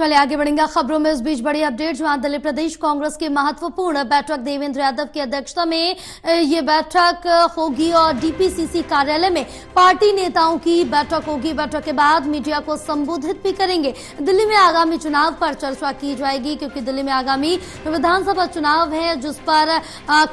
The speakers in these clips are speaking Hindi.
चलिए आगे बढ़ेंगे खबरों में। इस बीच बड़ी अपडेट, जहां दिल्ली प्रदेश कांग्रेस की महत्वपूर्ण बैठक देवेंद्र यादव की अध्यक्षता में ये बैठक होगी और डीपीसीसी कार्यालय में पार्टी नेताओं की बैठक होगी। बैठक के बाद मीडिया को संबोधित भी करेंगे। दिल्ली में आगामी चुनाव पर चर्चा की जाएगी, क्योंकि दिल्ली में आगामी विधानसभा चुनाव है, जिस पर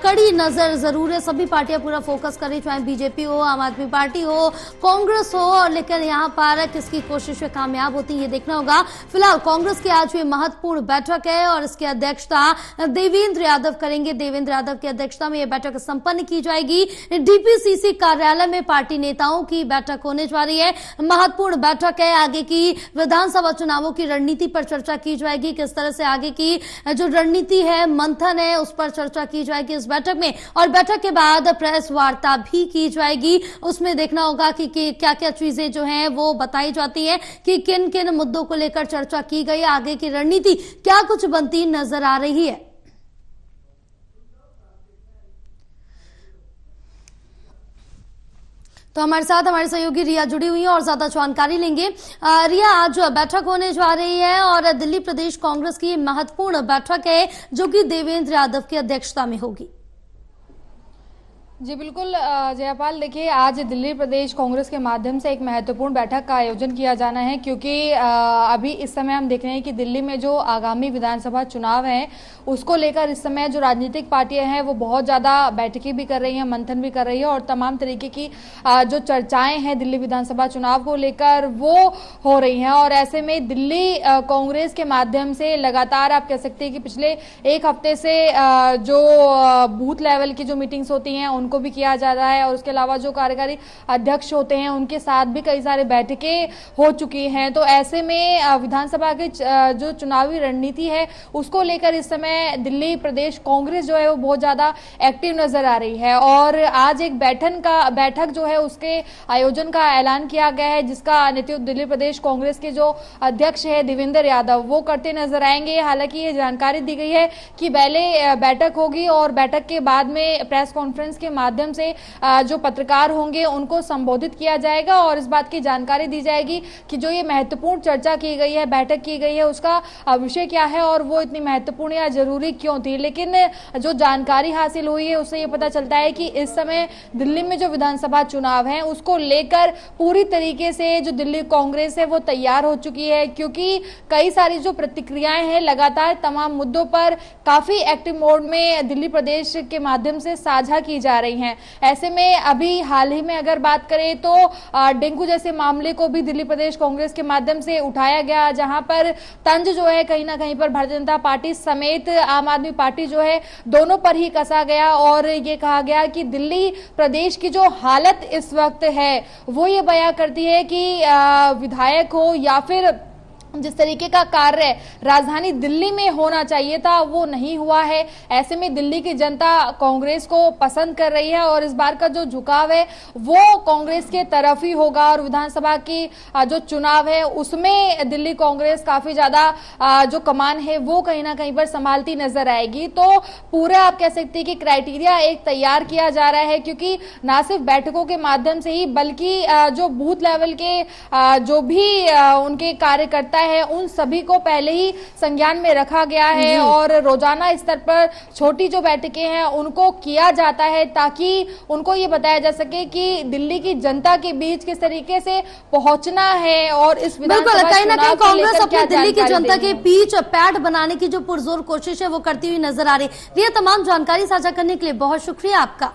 कड़ी नजर जरूर है। सभी पार्टियां पूरा फोकस करें, चाहे बीजेपी हो, आम आदमी पार्टी हो, कांग्रेस हो, लेकिन यहाँ पर किसकी कोशिशें कामयाब होती है ये देखना होगा। फिलहाल कांग्रेस की आज हुई महत्वपूर्ण बैठक है और इसकी अध्यक्षता देवेंद्र यादव करेंगे। देवेंद्र यादव की अध्यक्षता में यह बैठक संपन्न की जाएगी। डीपीसीसी कार्यालय में पार्टी नेताओं की बैठक होने जा रही है। महत्वपूर्ण बैठक है। आगे की विधानसभा चुनावों की रणनीति पर चर्चा की जाएगी। किस तरह से आगे की जो रणनीति है, मंथन है, उस पर चर्चा की जाएगी इस बैठक में। और बैठक के बाद प्रेस वार्ता भी की जाएगी। उसमें देखना होगा कि क्या क्या चीजें जो हैं वो बताई जाती है, कि किन किन मुद्दों को लेकर चर्चा की गई, आगे की रणनीति क्या कुछ बनती नजर आ रही है। तो हमारे साथ हमारे सहयोगी रिया जुड़ी हुई है और ज्यादा जानकारी लेंगे। रिया, आज बैठक होने जा रही है और दिल्ली प्रदेश कांग्रेस की महत्वपूर्ण बैठक है जो कि देवेंद्र यादव की अध्यक्षता में होगी। जी बिल्कुल जयपाल, देखिए आज दिल्ली प्रदेश कांग्रेस के माध्यम से एक महत्वपूर्ण बैठक का आयोजन किया जाना है, क्योंकि अभी इस समय हम देख रहे हैं कि दिल्ली में जो आगामी विधानसभा चुनाव है उसको लेकर इस समय जो राजनीतिक पार्टियां हैं वो बहुत ज़्यादा बैठकें भी कर रही हैं, मंथन भी कर रही है और तमाम तरीके की जो चर्चाएं हैं दिल्ली विधानसभा चुनाव को लेकर वो हो रही हैं। और ऐसे में दिल्ली कांग्रेस के माध्यम से लगातार आप कह सकते हैं कि पिछले एक हफ्ते से जो बूथ लेवल की जो मीटिंग्स होती हैं उनको भी किया जा रहा है और उसके अलावा जो कार्यकारी अध्यक्ष होते हैं उनके साथ भी कई सारे बैठकें हो चुकी हैं। तो ऐसे में विधानसभा की जो चुनावी रणनीति है उसको लेकर इस समय दिल्ली प्रदेश कांग्रेस जो है वो बहुत ज्यादा एक्टिव नजर आ रही है। और आज एक बैठक जो है उसके आयोजन का ऐलान किया गया है, जिसका नेतृत्व दिल्ली प्रदेश कांग्रेस के जो अध्यक्ष है देवेंद्र यादव वो करते नजर आएंगे। हालांकि ये जानकारी दी गई है कि पहले बैठक होगी और बैठक के बाद में प्रेस कॉन्फ्रेंस के माध्यम से जो पत्रकार होंगे उनको संबोधित किया जाएगा और इस बात की जानकारी दी जाएगी कि जो ये महत्वपूर्ण चर्चा की गई है, बैठक की गई है, उसका विषय क्या है और वो इतनी महत्वपूर्ण या जरूरी क्यों थी। लेकिन जो जानकारी हासिल हुई है उससे ये पता चलता है कि इस समय दिल्ली में जो विधानसभा चुनाव है उसको लेकर पूरी तरीके से जो दिल्ली कांग्रेस है वो तैयार हो चुकी है, क्योंकि कई सारी जो प्रतिक्रियाएं हैं लगातार तमाम मुद्दों पर काफी एक्टिव मोड में दिल्ली प्रदेश के माध्यम से साझा की जा रही हैं। ऐसे में अभी हाल ही में अगर बात करें तो डेंगू जैसे मामले को भी दिल्ली प्रदेश कांग्रेस के माध्यम से उठाया गया, जहां पर तंज जो है कहीं ना कहीं पर भारतीय जनता पार्टी समेत आम आदमी पार्टी जो है दोनों पर ही कसा गया और ये कहा गया कि दिल्ली प्रदेश की जो हालत इस वक्त है वो ये बयां करती है कि विधायक हो या फिर जिस तरीके का कार्य राजधानी दिल्ली में होना चाहिए था वो नहीं हुआ है। ऐसे में दिल्ली की जनता कांग्रेस को पसंद कर रही है और इस बार का जो झुकाव है वो कांग्रेस के तरफ ही होगा और विधानसभा की जो चुनाव है उसमें दिल्ली कांग्रेस काफी ज्यादा जो कमान है वो कहीं ना कहीं पर संभालती नजर आएगी। तो पूरा आप कह सकते हैं कि क्राइटेरिया एक तैयार किया जा रहा है, क्योंकि ना सिर्फ बैठकों के माध्यम से ही बल्कि जो बूथ लेवल के जो भी उनके कार्यकर्ता है उन सभी को पहले ही संज्ञान में रखा गया है और रोजाना स्तर पर छोटी जो बैठकें हैं उनको किया जाता है, ताकि उनको ये बताया जा सके कि दिल्ली की जनता के बीच किस तरीके से पहुंचना है और इस विधानसभा चुनाव को कांग्रेस अपनी दिल्ली की जनता के बीच पैठ बनाने की जो पुरजोर कोशिश है वो करती हुई नजर आ रही है। ये तमाम जानकारी साझा करने के लिए बहुत शुक्रिया आपका।